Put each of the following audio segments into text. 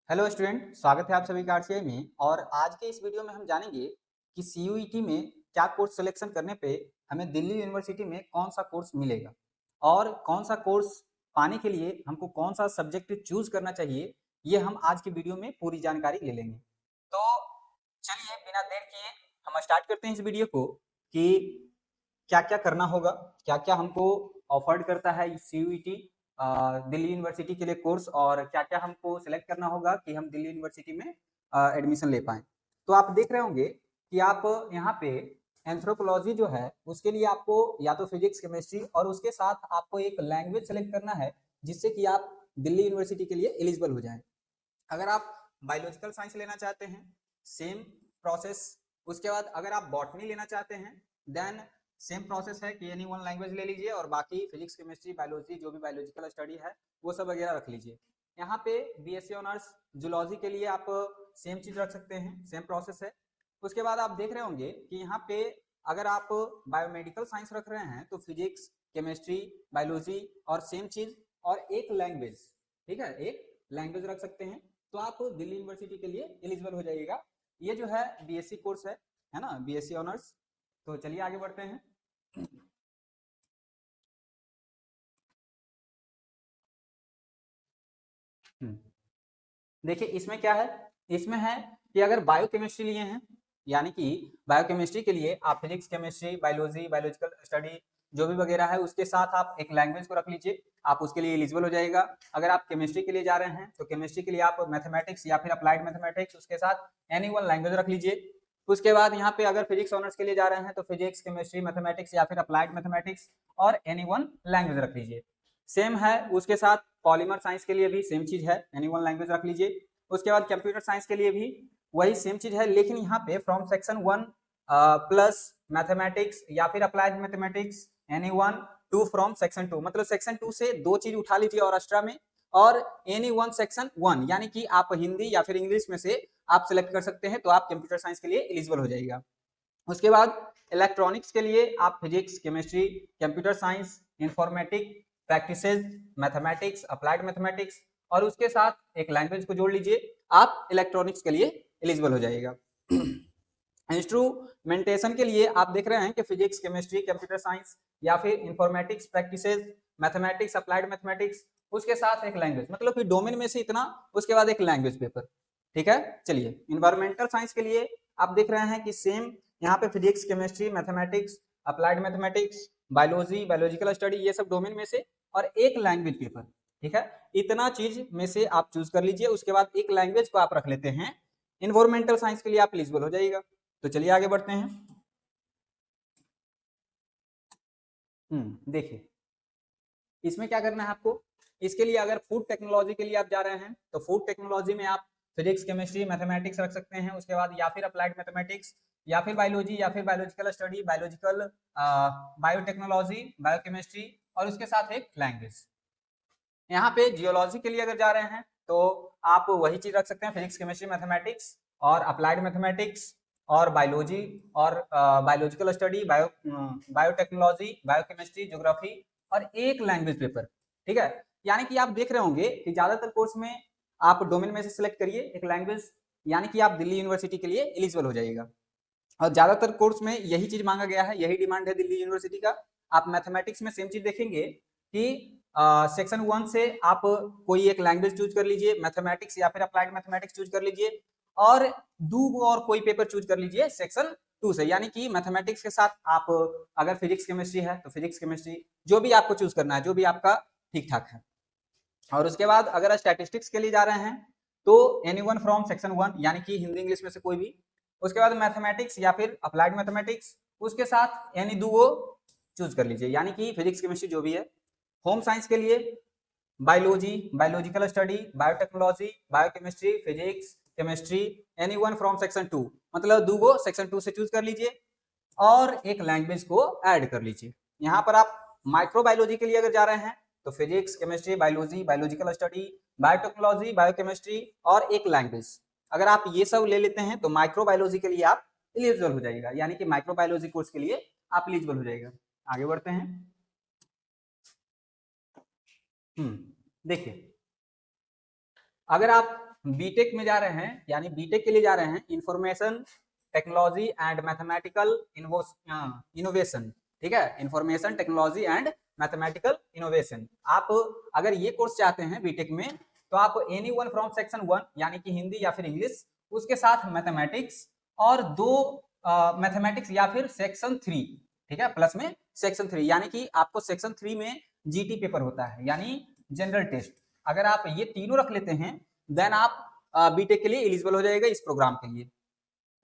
Hello student, स्वागत है आप सभी का आरसीआई में। और आज के इस वीडियो में हम जानेंगे कि सीयूईटी में क्या कोर्स सिलेक्शन करने पे हमें दिल्ली यूनिवर्सिटी में कौन सा कोर्स मिलेगा और कौन सा कोर्स पाने के लिए हमको कौन सा सब्जेक्ट चूज करना चाहिए। ये हम आज की वीडियो में पूरी जानकारी ले लेंगे। तो चलिए बिना देर किए हम स्टार्ट करते हैं इस वीडियो को कि क्या क्या करना होगा, क्या क्या हमको ऑफर्ड करता है सीयूईटी दिल्ली यूनिवर्सिटी के लिए कोर्स, और क्या क्या हमको सिलेक्ट करना होगा कि हम दिल्ली यूनिवर्सिटी में एडमिशन ले पाएं। तो आप देख रहे होंगे कि आप यहाँ पे एंथ्रोपोलॉजी जो है उसके लिए आपको या तो फिजिक्स केमिस्ट्री और उसके साथ आपको एक लैंग्वेज सेलेक्ट करना है जिससे कि आप दिल्ली यूनिवर्सिटी के लिए एलिजिबल हो जाएं। अगर आप बायोलॉजिकल साइंस लेना चाहते हैं, सेम प्रोसेस। उसके बाद अगर आप बॉटनी लेना चाहते हैं, देन सेम प्रोसेस है कि एनी वन लैंग्वेज ले लीजिए और बाकी फिजिक्स केमिस्ट्री बायोलॉजी जो भी बायोलॉजिकल स्टडी है वो सब वगैरह रख लीजिए। यहाँ पे बीएससी ऑनर्स जूलॉजी के लिए आप सेम चीज रख सकते हैं, सेम प्रोसेस है। उसके बाद आप देख रहे होंगे कि यहाँ पे अगर आप बायोमेडिकल साइंस रख रहे हैं तो फिजिक्स केमिस्ट्री बायोलॉजी और सेम चीज और एक लैंग्वेज, ठीक है, एक लैंग्वेज रख सकते हैं। तो आप दिल्ली यूनिवर्सिटी के लिए एलिजिबल हो जाइएगा। ये जो है बीएससी कोर्स है ना, बीएससी ऑनर्स। तो चलिए आगे बढ़ते हैं। देखिए इसमें क्या है, इसमें है कि अगर बायोकेमिस्ट्री लिए हैं, यानी कि बायोकेमिस्ट्री के लिए आप physics chemistry biology biological study जो भी वगैरह है उसके साथ आप एक लैंग्वेज को रख लीजिए, आप उसके लिए एलिजिबल हो जाएगा। अगर आप केमिस्ट्री के लिए जा रहे हैं तो केमिस्ट्री के लिए आप मैथमेटिक्स या फिर अप्लाइड मैथमेटिक्स उसके साथ एनी वन लैंग्वेज रख लीजिए। उसके बाद यहाँ पे अगर फिजिक्स ऑनर्स के लिए जा रहे हैं तो फिजिक्स केमिस्ट्री मैथमेटिक्स या फिर अप्लाइड मैथमेटिक्स और एनी वन लैंग्वेज रख लीजिए। सेम है उसके साथ पॉलीमर साइंस के लिए भी सेम चीज है, एनी वन लैंग्वेज रख लीजिए। उसके बाद कंप्यूटर साइंस के लिए भी वही सेम चीज है, लेकिन यहाँ पे फ्रॉम सेक्शन 1 प्लस मैथमेटिक्स या फिर applied mathematics any one two from section 2, मतलब सेक्शन 2 से दो चीज उठा लीजिए और एक्स्ट्रा में, और एनी वन सेक्शन 1 यानी कि आप हिंदी या फिर इंग्लिश में से आप सिलेक्ट कर सकते हैं, तो आप कंप्यूटर साइंस के लिए एलिजिबल हो जाएगा। उसके बाद इलेक्ट्रॉनिक्स के लिए आप physics chemistry computer science informatic practices mathematics applied mathematics और उसके साथ एक लैंग्वेज को जोड़ लीजिए, आप इलेक्ट्रॉनिक्स के लिए एलिजिबल हो जाएगा। इंस्ट्रूमेंटेशन के लिए आप देख रहे हैं कि फिजिक्स केमिस्ट्री कंप्यूटर साइंस या फिर informatics practices mathematics applied mathematics उसके साथ एक लैंग्वेज, मतलब कि डोमेन में से इतना, उसके बाद एक लैंग्वेज पेपर। ठीक है, चलिए इन्वायरमेंटल साइंस के लिए आप देख रहे हैं कि सेम यहाँ पे physics chemistry mathematics applied mathematics biology biological study ये सब डोमेन में से और एक लैंग्वेज पेपर। ठीक है, इतना चीज में से आप चूज कर लीजिए, उसके बाद एक लैंग्वेज को आप रख लेते हैं। इन्वायरमेंटल साइंस के लिए आप एलिजिबल हो जाएगा। तो चलिए आगे बढ़ते हैं। देखिए इसमें क्या करना है आपको, इसके लिए अगर फूड टेक्नोलॉजी के लिए आप जा रहे हैं तो फूड टेक्नोलॉजी में आप फिजिक्स केमिस्ट्री मैथमेटिक्स रख सकते हैं, उसके बाद या फिर अप्लाइड मैथमेटिक्स या फिर बायोलॉजी या फिर biological study biological biotechnology biochemistry और उसके साथ एक लैंग्वेज। यहाँ पे जियोलॉजी के लिए अगर जा रहे हैं तो आप वही चीज रख सकते हैं, फिजिक्स केमिस्ट्री मैथमेटिक्स और अप्लाइड मैथमेटिक्स और बायोलॉजी और biological study biotechnology biochemistry geography और एक लैंग्वेज पेपर। ठीक है, यानी कि आप देख रहे होंगे कि ज्यादातर कोर्स में आप डोमेन में से सिलेक्ट करिए एक लैंग्वेज, यानी कि आप दिल्ली यूनिवर्सिटी के लिए एलिजिबल हो जाइएगा। और ज्यादातर कोर्स में यही चीज मांगा गया है, यही डिमांड है दिल्ली यूनिवर्सिटी का। आप मैथमेटिक्स में सेम चीज देखेंगे कि सेक्शन 1 से आप कोई एक लैंग्वेज चूज कर लीजिए, मैथमेटिक्स या फिर अप्लाइड मैथमेटिक्स चूज कर लीजिए, और दो और कोई पेपर चूज कर लीजिए सेक्शन 2 से, यानी कि मैथमेटिक्स के साथ आप अगर फिजिक्स केमिस्ट्री है तो फिजिक्स केमिस्ट्री जो भी आपको चूज करना है, जो भी आपका ठीक ठाक है। और उसके बाद अगर स्टैटिस्टिक्स के लिए जा रहे हैं तो एनी वन फ्रॉम सेक्शन 1 यानी कि हिंदी इंग्लिश में से कोई भी, उसके बाद मैथमेटिक्स या फिर अप्लाइड मैथमेटिक्स उसके साथ एनी दो चूज कर लीजिए, यानी कि फिजिक्स केमिस्ट्री जो भी है। होम साइंस के लिए biology biological study biotechnology biochemistry physics chemistry any one from section 2, मतलब दो सेक्शन 2 से चूज कर लीजिए और एक लैंग्वेज को ऐड कर लीजिए। यहाँ पर आप माइक्रोबायोलॉजी के लिए अगर जा रहे हैं तो physics chemistry biology biological study biotechnology biochemistry और एक लैंग्वेज, अगर आप ये सब ले लेते हैं तो माइक्रोबायोलॉजी के लिए आप एलिजिबल हो जाएगा, यानी कि माइक्रोबायोलॉजी कोर्स के लिए आप एलिजिबल हो जाएगा। आगे बढ़ते हैं। देखिए अगर आप बीटेक में जा रहे हैं, यानी बीटेक के लिए जा रहे हैं, information technology and mathematical innovation, ठीक है, information technology and mathematical innovation. आप अगर ये कोर्स चाहते हैं बीटेक में, तो आप एनी वन फ्रॉम सेक्शन 1 यानी कि हिंदी या फिर इंग्लिश, उसके साथ मैथमेटिक्स और 2 मैथमेटिक्स या फिर सेक्शन 3, ठीक है, प्लस में सेक्शन 3, यानी कि आपको सेक्शन 3 में जीटी पेपर होता है, यानी जनरल टेस्ट। अगर आप ये तीनों रख लेते हैं, देन आप बीटेक के लिए एलिजिबल हो जाएगा इस प्रोग्राम के लिए।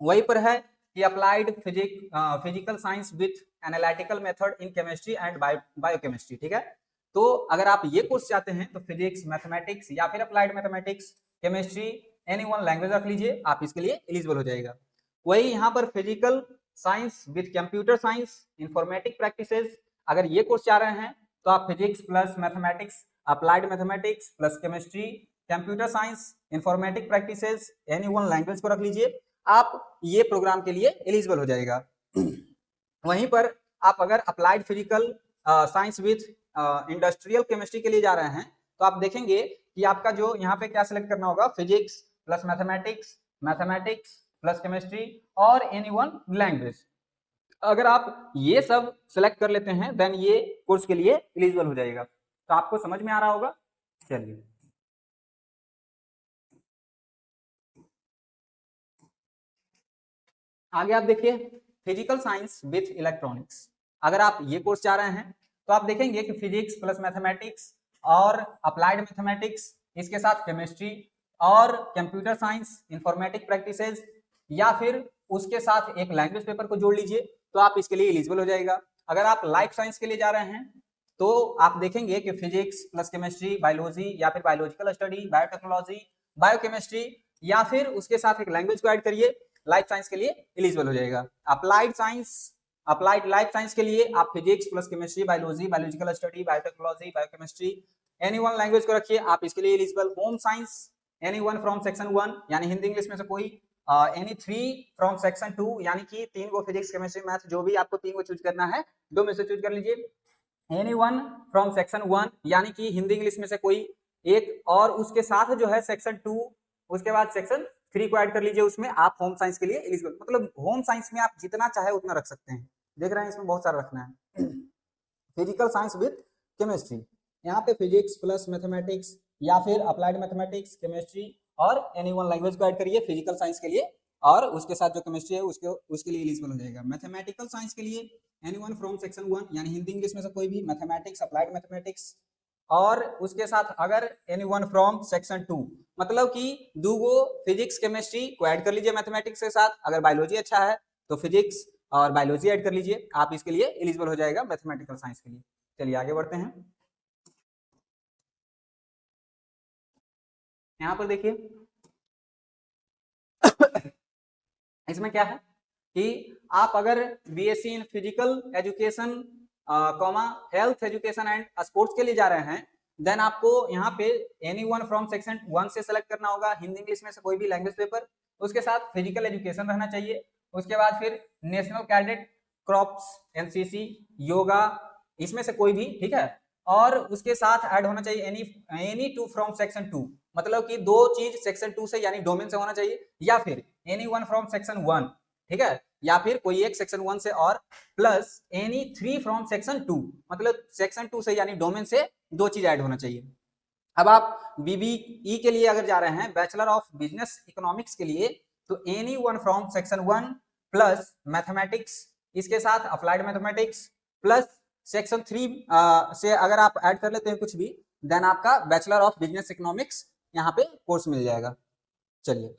वहीं पर है कि applied physical science with analytical method in chemistry and biochemistry, ठीक है। तो अगर आप ये कोर्स चाहते हैं तो फिजिक्स, मैथमेटिक्स या फिर applied mathematics, chemistry, any one language रख लीजिए, आप इसके लिए एलिजिबल हो जाएगा। वही यहाँ पर physical science with computer science, informatic practices, अगर ये कोर्स चाह रहे हैं तो आप physics plus mathematics, applied mathematics plus chemistry, computer science, informatic practices, any one language को रख लीजिए, आप ये प्रोग्राम के लिए एलिजिबल हो जाएगा। वहीं पर आप अगर applied physical science with industrial chemistry के लिए जा रहे हैं, तो आप देखेंगे कि आपका जो यहाँ पे क्या सिलेक्ट करना होगा, physics plus mathematics, mathematics plus chemistry और एनी वन लैंग्वेज। अगर आप ये सब सिलेक्ट कर लेते हैं, देन ये कोर्स के लिए एलिजिबल हो जाएगा। तो आपको समझ में आ रहा होगा। चलिए आगे आप देखिए, फिजिकल साइंस विथ इलेक्ट्रॉनिक्स। अगर आप ये कोर्स चाह रहे हैं तो आप देखेंगे कि फिजिक्स प्लस मैथमेटिक्स और अप्लाइड मैथमेटिक्स, इसके साथ केमिस्ट्री और कंप्यूटर साइंस, इंफॉर्मेटिक प्रैक्टिसेस, या फिर उसके साथ एक लैंग्वेज पेपर को जोड़ लीजिए, तो आप इसके लिए एलिजिबल हो जाएगा। अगर आप लाइफ साइंस के लिए जा रहे हैं तो आप देखेंगे कि फिजिक्स प्लस केमिस्ट्री, बायोलॉजी या फिर बायोलॉजिकल स्टडी, बायोटेक्नोलॉजी, बायोकेमिस्ट्री, या फिर उसके साथ एक लैंग्वेज को ऐड करिए, लाइफ साइंस के लिए एलिजिबल हो जाएगा। Applied science, applied life science के लिए आप physics plus chemistry, biology, biological study, biotechnology, biochemistry, any one language को रखिए, आप इसके लिए eligible. Home science, any one from section 1 यानी हिंदी इंग्लिश में से कोई, एनी 3 फ्रॉम सेक्शन 2 यानी कि 3 को फिजिक्स केमिस्ट्री मैथ, जो भी आपको 3 को चूज करना है, 2 में से चूज कर लीजिए। एनी वन फ्रॉम सेक्शन 1 यानी कि हिंदी इंग्लिश में से कोई एक, और उसके साथ जो है सेक्शन 2, उसके बाद सेक्शन 3 को ऐड कर लीजिए, उसमें आप होम साइंस के लिए एलिजिबल। मतलब होम साइंस में आप जितना चाहे उतना रख सकते हैं, देख रहे हैं इसमें बहुत सारा रखना है। फिजिकल साइंस विद केमिस्ट्री, यहाँ पे फिजिक्स प्लस मैथमेटिक्स या फिर अप्लाइड मैथमेटिक्स, केमिस्ट्री और एनी वन लैंग्वेज को ऐड करिए फिजिकल साइंस के लिए, और उसके साथ जो केमिस्ट्री है उसके लिए एलिजिबल हो जाएगा। मैथमेटिकल साइंस के लिए एनी वन फ्रॉम सेक्शन 1 यानी हिंदी इंग्लिश में से कोई भी, मैथमेटिक्स, अप्लाइड मैथमेटिक्स, और उसके साथ अगर एनी वन फ्रॉम सेक्शन 2, मतलब कि 2 गो फिजिक्स केमिस्ट्री को ऐड कर लीजिए मैथमेटिक्स के साथ। अगर बायोलॉजी अच्छा है तो फिजिक्स और बायोलॉजी ऐड कर लीजिए, आप इसके लिए एलिजिबल हो जाएगा मैथमेटिकल साइंस के लिए। चलिए आगे बढ़ते हैं। यहाँ पर देखिए इसमें क्या है कि आप अगर BSc in physical education comma health education and sports के लिए जा रहे हैं, देन आपको यहाँ पे एनी वन फ्रॉम सेक्शन 1 से सेलेक्ट करना होगा, हिंदी इंग्लिश में से कोई भी लैंग्वेज पेपर, उसके साथ फिजिकल एजुकेशन रहना चाहिए, उसके बाद फिर national cadet crops, NCC, yoga, इसमें से कोई भी, ठीक है, और उसके साथ ऐड होना चाहिए एनी 2 फ्रॉम सेक्शन 2, मतलब कि 2 चीज सेक्शन 2 से यानी डोमेन से होना चाहिए, या फिर एनी वन फ्रॉम सेक्शन 1, ठीक है, या फिर कोई एक सेक्शन 1 से, और प्लस एनी 3 फ्रॉम सेक्शन 2, मतलब सेक्शन 2 से यानी डोमेन से 2 चीज ऐड होना चाहिए। अब आप बीबीई के लिए अगर जा रहे हैं, बैचलर ऑफ बिजनेस इकोनॉमिक्स के लिए, तो any one from section 1 plus mathematics, इसके साथ अप्लाइड मैथमेटिक्स प्लस सेक्शन 3 से अगर आप ऐड कर लेते हैं कुछ भी, देन आपका बैचलर ऑफ बिजनेस इकोनॉमिक्स यहाँ पे कोर्स मिल जाएगा। चलिए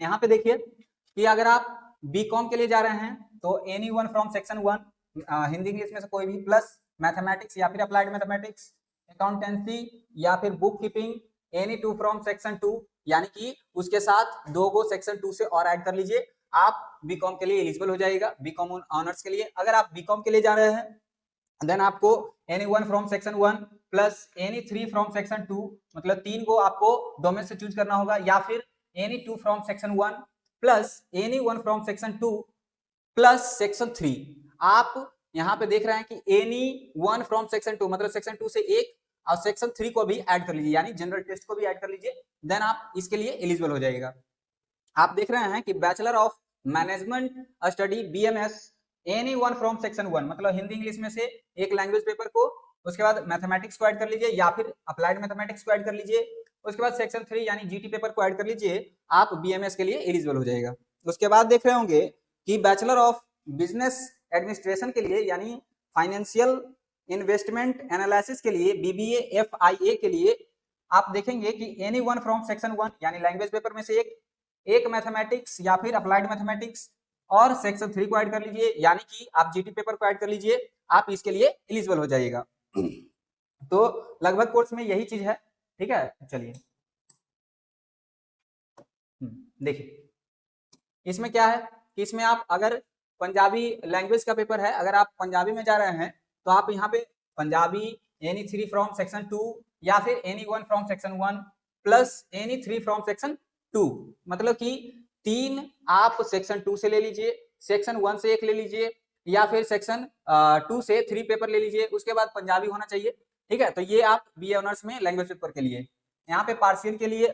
यहाँ पे देखिए कि अगर आप बीकॉम के लिए जा रहे हैं तो any one from section 1 Hindi English में से कोई भी, प्लस मैथमेटिक्स या फिर अप्लाइड मैथमेटिक्स, अकाउंटेंसी या फिर book keeping, any 2 from section 2, यानी कि उसके साथ 2 गो सेक्शन 2 से और ऐड कर लीजिए, आप बीकॉम के लिए एलिजिबल हो जाएगा, बीकॉम ऑनर्स के लिए। अगर आप बीकॉम के लिए जा रहे हैं, देन आपको any 1 from section 1 plus any 3 from section 2, मतलब 3 को आपको डोमेन से चूज करना होगा, या फिर any 2 from section 1 plus any 1 from section 2 plus section 3, आप यहाँ पे देख रहे हैं कि एनी वन फ्रॉम सेक्शन 2, मतलब सेक्शन 2 से एक, और सेक्शन 3 को भी ऐड कर लीजिए, यानी जनरल टेस्ट को भी ऐड कर लीजिए, देन आप इसके लिए एलिजिबल हो जाएगा। आप देख रहे हैं कि bachelor of management study BMS any one from section 1, मतलब हिंदी इंग्लिश में से एक लैंग्वेज पेपर को, उसके बाद मैथमेटिक्स को ऐड कर लीजिए या फिर अप्लाइड मैथमेटिक्स को ऐड कर लीजिए, उसके बाद सेक्शन 3 यानी जीटी पेपर को ऐड कर लीजिए, आप बीएमएस के लिए एलिजिबल हो जाएगा। उसके बाद देख रहे होंगे कि बैचलर ऑफ बिजनेस एडमिनिस्ट्रेशन के लिए यानी फाइनेंशियल इन्वेस्टमेंट एनालिसिस के लिए बीबीए एफआईए के लिए आप देखेंगे कि एनी वन फ्रॉम सेक्शन 1 यानी लैंग्वेज पेपर में से एक मैथमेटिक्स या फिर अप्लाइड मैथमेटिक्स और सेक्शन 3 को ऐड कर लीजिए, यानी कि आप जीटी पेपर को ऐड कर लीजिए, आप इसके लिए एलिजिबल हो जाइएगा। तो लगभग कोर्स में यही चीज है, ठीक है। चलिए देखिए इसमें क्या है कि इसमें आप अगर पंजाबी लैंग्वेज का पेपर है, अगर आप पंजाबी में जा रहे हैं तो आप यहाँ पे पंजाबी एनी 3 फ्रॉम सेक्शन 2 या फिर any 1 from section 1 plus any 3 from section 2, मतलब कि 3 आप सेक्शन 2 से ले लीजिए, सेक्शन 1 से एक ले लीजिए या फिर सेक्शन 2 से 3 पेपर ले लीजिए, उसके बाद पंजाबी होना चाहिए, ठीक है। तो ये आप बीए ऑनर्स में लैंग्वेज पेपर के लिए। यहाँ पे पार्शियल के लिए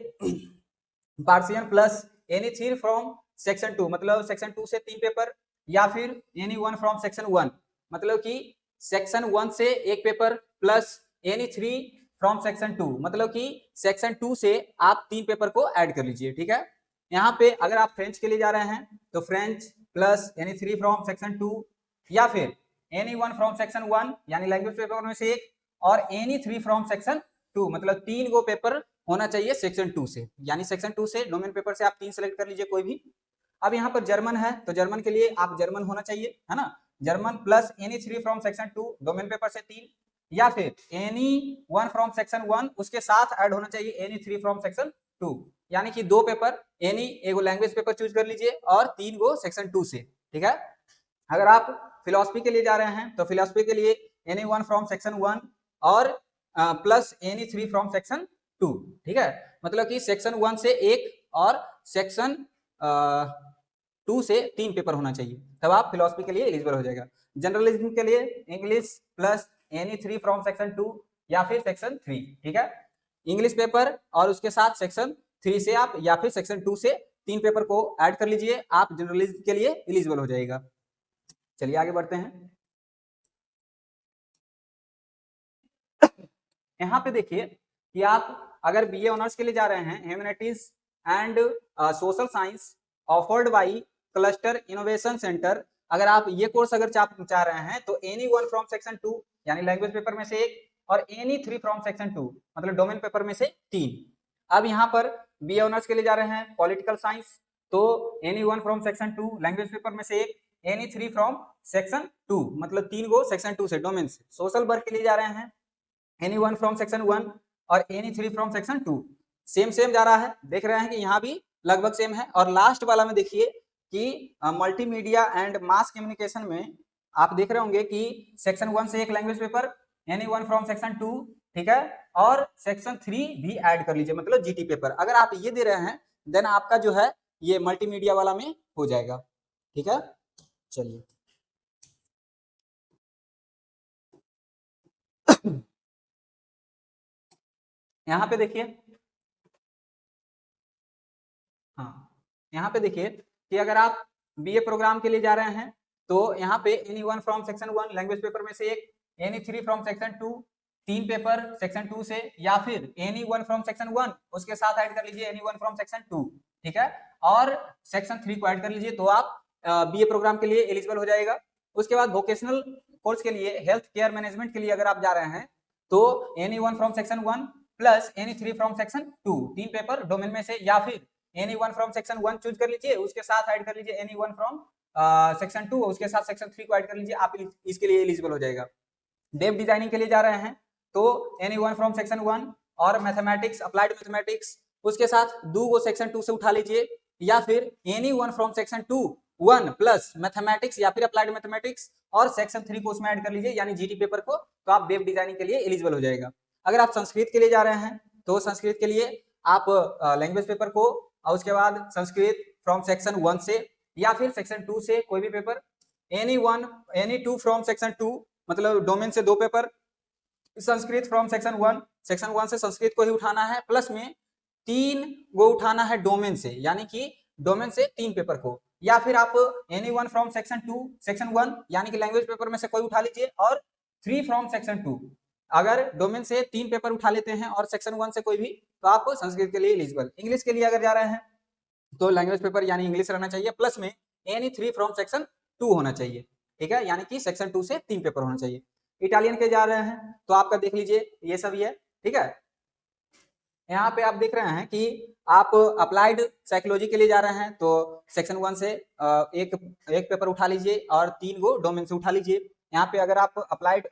partial plus any 3 from section 2, मतलब सेक्शन 2 से 3 पेपर या फिर एनी 1 फ्रॉम सेक्शन 1, मतलब कि सेक्शन 1 से एक paper plus any 3 from section 2, मतलब कि सेक्शन 2 से आप 3 पेपर को ऐड कर लीजिए, ठीक है। यहाँ पे अगर आप फ्रेंच के लिए जा रहे हैं तो French plus any 3 from section 2 या फिर एनी 1 फ्रॉम सेक्शन 1 यानी लैंग्वेज पेपर में से एक और एनी 3 फ्रॉम सेक्शन 2, मतलब 3 गो पेपर होना चाहिए सेक्शन 2 से, यानी सेक्शन 2 से डोमेन पेपर से आप 3 सेलेक्ट कर लीजिए कोई भी। अब यहाँ पर जर्मन है तो जर्मन के लिए आप जर्मन होना चाहिए, है ना, German plus any 3 from section 2 domain paper से 3 या फिर एनी 1 फ्रॉम सेक्शन 1 उसके साथ ऐड होना चाहिए एनी 3 फ्रॉम सेक्शन 2, यानी कि 2 पेपर एनी एगो लैंग्वेज पेपर चूज कर लीजिए और 3 गो सेक्शन 2 से, ठीक है। अगर आप फिलोसफी के लिए जा रहे हैं तो फिलोसफी के लिए एनी 1 फ्रॉम सेक्शन 1 और प्लस एनी 3 फ्रॉम सेक्शन 2, ठीक है, मतलब कि सेक्शन 1 से एक और सेक्शन 2 से 3 पेपर होना चाहिए, तब आप फिलोसफी के लिए एलिजिबल हो जाएगा। जर्नलिज्म के लिए English plus any 3 from section 2 या फिर सेक्शन 3, ठीक है, इंग्लिश पेपर और उसके साथ सेक्शन 3 से आप या फिर सेक्शन 2 से 3 पेपर को ऐड कर लीजिए, आप जर्नलिज्म के लिए एलिजिबल हो जाएगा। चलिए आगे बढ़ते हैं। यहाँ पे देखिए कि आप अगर बीए ऑनर्स के लिए जा रहे हैं humanities and social science offered by cluster innovation centre, अगर आप ये कोर्स अगर चाह रहे हैं तो एनी 1 फ्रॉम सेक्शन 2 यानी लैंग्वेज पेपर में से एक और एनी 3 फ्रॉम सेक्शन 2 मतलब डोमेन पेपर में से 3। अब यहाँ पर बीए ऑनर्स के लिए जा रहे हैं पॉलिटिकल साइंस तो any 1 from section 2 language paper में से एक, एनी 3 फ्रॉम सेक्शन 2 मतलब 3 गो सेक्शन 2 से डोमेन से। सोशल वर्क के लिए जा रहे हैं एनी 1 फ्रॉम सेक्शन 1 और एनी 3 फ्रॉम सेक्शन 2, सेम जा रहा है, देख रहे हैं कि यहाँ भी लगभग सेम है। और लास्ट वाला में देखिए कि मल्टीमीडिया एंड मास कम्युनिकेशन में आप देख रहे होंगे कि सेक्शन 1 से एक language paper any 1 from section 2, ठीक है, और सेक्शन 3 भी ऐड कर लीजिए, मतलब जीटी पेपर अगर आप ये दे रहे हैं देन आपका जो है ये मल्टीमीडिया वाला में हो जाएगा, ठीक है। चलिए यहाँ पे देखिए, हाँ यहाँ पे देखिए कि अगर आप बीए प्रोग्राम के लिए जा रहे हैं तो यहाँ पे any 1 from section 1 language paper में से एक, any 3 from section 2 3 paper section 2 से या फिर एनी 1 फ्रॉम सेक्शन 1 उसके साथ ऐड कर लीजिए एनी 1 फ्रॉम सेक्शन 2, ठीक है, और सेक्शन 3 को ऐड कर लीजिए तो आप बीए प्रोग्राम के लिए एलिजिबल हो जाएगा। उसके बाद वोकेशनल कोर्स के लिए हेल्थ केयर मैनेजमेंट के लिए अगर आप जा रहे हैं तो any 1 from section 1 plus any 3 from section 2 3 paper domain में से या फिर एनी 1 फ्रॉम सेक्शन 1 चूज कर लीजिए, उसके साथ ऐड कर लीजिए एनी 1 फ्रॉम सेक्शन 2 उसके साथ सेक्शन 3 को ऐड कर लीजिए, आप इसके लिए एलिजिबल हो जाएगा। वेब डिजाइनिंग के लिए जा रहे हैं तो एनी 1 फ्रॉम सेक्शन 1 और मैथमेटिक्स अप्लाइड मैथमेटिक्स उसके साथ 2 गो सेक्शन 2 से उठा लीजिए या फिर any 1 from section 2 1 plus mathematics या फिर अप्लाइड मैथमेटिक्स और सेक्शन 3 को उसमें ऐड कर लीजिए यानी जीटी पेपर को, तो आप वेब डिजाइनिंग के लिए एलिजिबल हो जाएगा। अगर आप संस्कृत के लिए जा रहे हैं तो संस्कृत के लिए आप लैंग्वेज पेपर को और उसके बाद संस्कृत फ्रॉम सेक्शन 1 से या फिर सेक्शन 2 से कोई भी paper any two from section 2, मतलब डोमेन से 2 paper, Sanskrit from section 1, section 1 से संस्कृत को ही उठाना है, प्लस में 3 वो उठाना है डोमेन से, यानी कि डोमेन से 3 पेपर को, या फिर आप any one from section 2, section 1 यानी कि लैंग्वेज पेपर में से कोई उठा लीजिए, और 3 फ्रॉम सेक्शन 2, अगर डोमेन से 3 पेपर उठा लेते हैं और सेक्शन 1 से कोई भी, तो आप संस्कृत के लिए एलिजिबल। इंग्लिश के लिए अगर जा रहे हैं तो लैंग्वेज पेपर यानी इंग्लिश रहना चाहिए, प्लस में एनी 3 फ्रॉम सेक्शन 2 होना चाहिए, ठीक है, यानी कि सेक्शन 2 से 3 पेपर होना चाहिए। इटालियन के जा रहे हैं तो आपका देख लीजिए ये सब ही है, ठीक है। यहाँ पे आप देख रहे हैं कि आप अप्लाइड साइकोलॉजी के लिए जा रहे हैं तो सेक्शन 1 से एक पेपर उठा लीजिए और 3 गो डोमेन से उठा लीजिए। यहाँ पे अगर आप अप्लाइड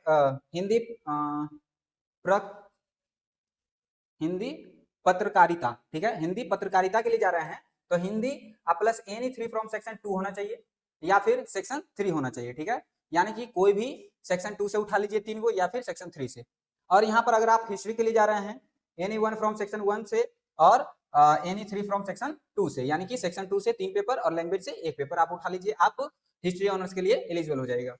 हिंदी पत्रकारिता, ठीक है, हिंदी पत्रकारिता के लिए जा रहे हैं तो Hindi plus any 3 from section 2 होना चाहिए या फिर सेक्शन 3 होना चाहिए, ठीक है, यानी कि कोई भी सेक्शन 2 से उठा लीजिए 3 को, या फिर सेक्शन 3 से। और यहाँ पर अगर आप हिस्ट्री के लिए जा रहे हैं एनी 1 फ्रॉम सेक्शन 1 से और एनी 3 फ्रॉम सेक्शन 2 से, यानी कि सेक्शन 2 से 3 पेपर और लैंग्वेज से 1 पेपर आप उठा लीजिए, आप हिस्ट्री ऑनर्स के लिए एलिजिबल हो जाएगा।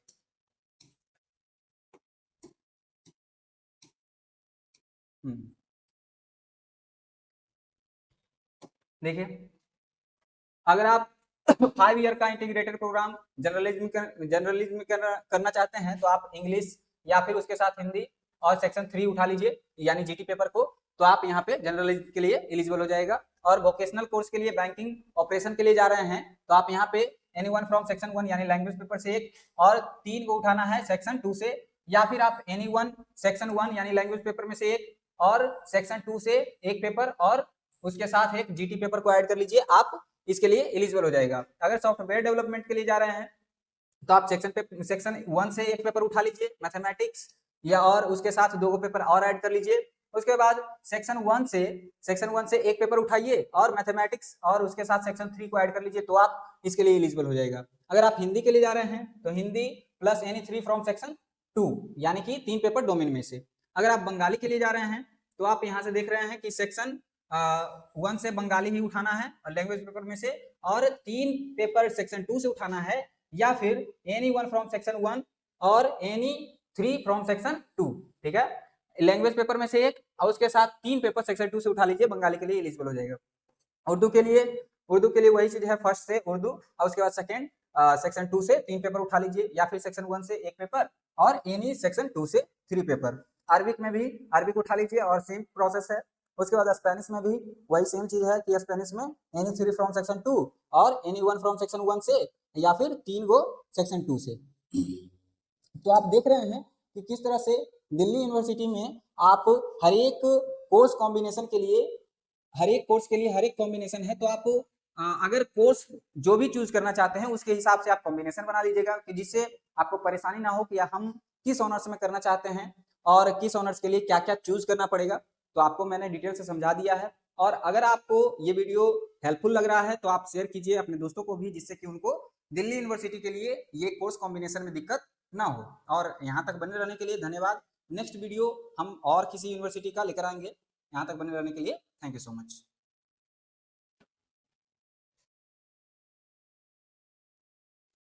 देखिए अगर आप 5 ईयर का इंटीग्रेटेड प्रोग्राम जर्नलिज्म करना चाहते हैं तो आप इंग्लिश या फिर उसके साथ हिंदी और सेक्शन 3 उठा लीजिए यानी जीटी पेपर को, तो आप यहाँ पे जर्नलिज्म के लिए एलिजिबल हो जाएगा। और वोकेशनल कोर्स के लिए बैंकिंग ऑपरेशन के लिए जा रहे हैं तो आप यहाँ पे एनी 1 फ्रॉम सेक्शन 1 यानी लैंग्वेज पेपर से 1 और 3 को उठाना है सेक्शन 2 से, या फिर आप एनी 1 सेक्शन 1 यानी लैंग्वेज पेपर में से 1 और सेक्शन 2 से 1 पेपर और उसके साथ एक जीटी पेपर को ऐड कर लीजिए, आप इसके लिए एलिजिबल हो जाएगा। अगर सॉफ्टवेयर डेवलपमेंट के लिए जा रहे हैं तो आप सेक्शन 1 से 1 पेपर उठा लीजिए मैथमेटिक्स, या और उसके साथ 2 पेपर और ऐड कर लीजिए। उसके बाद सेक्शन 1 से 1 पेपर उठाइए और मैथमेटिक्स और उसके साथ सेक्शन 3 को ऐड कर लीजिए, तो आप इसके लिए एलिजिबल हो जाएगा। अगर आप हिंदी के लिए जा रहे हैं तो Hindi plus any 3 from section 2 यानी कि 3 पेपर डोमेन में से। अगर आप बंगाली के लिए जा रहे हैं तो आप यहाँ से देख रहे हैं कि सेक्शन 1 से बंगाली ही उठाना है और लैंग्वेज पेपर में से, और 3 पेपर सेक्शन 2 से उठाना है, या फिर एनी 1 फ्रॉम सेक्शन 1 और एनी 3 फ्रॉम सेक्शन 2, ठीक है, लैंग्वेज पेपर में से 1 और उसके साथ 3 पेपर सेक्शन 2 से उठा लीजिए, बंगाली के लिए एलिजिबल हो जाएगा। उर्दू के लिए वही चीज है, फर्स्ट से उर्दू और उसके बाद सेकंड सेक्शन 2 से 3 पेपर उठा लीजिए, या फिर सेक्शन 1 से 1 पेपर और एनी सेक्शन 2 से 3 पेपर। अरबिक में भी अरबिक उठा लीजिए और सेम प्रोसेस है। उसके बाद स्पेनिश में भी वही सेम चीज है कि स्पेनिश में एनी 3 फ्रॉम सेक्शन 2 और एनी 1 फ्रॉम सेक्शन 1 से, या फिर 3 गो सेक्शन 2 से। तो आप देख रहे हैं कि किस तरह से दिल्ली यूनिवर्सिटी में आप हर एक कोर्स कॉम्बिनेशन के लिए हर एक कॉम्बिनेशन है, तो आप अगर कोर्स जो भी चूज करना चाहते हैं उसके हिसाब से आप कॉम्बिनेशन बना लीजिएगा कि जिससे आपको परेशानी ना हो कि हम किस ऑनर्स में करना चाहते हैं और किस ऑनर्स के लिए क्या क्या चूज करना पड़ेगा। तो आपको मैंने डिटेल से समझा दिया है, और अगर आपको ये वीडियो हेल्पफुल लग रहा है तो आप शेयर कीजिए अपने दोस्तों को भी, जिससे कि उनको दिल्ली यूनिवर्सिटी के लिए ये कोर्स कॉम्बिनेशन में दिक्कत ना हो। और यहाँ तक बने रहने के लिए धन्यवाद। नेक्स्ट वीडियो हम और किसी यूनिवर्सिटी का लेकर आएंगे। यहाँ तक बने रहने के लिए थैंक यू सो मच।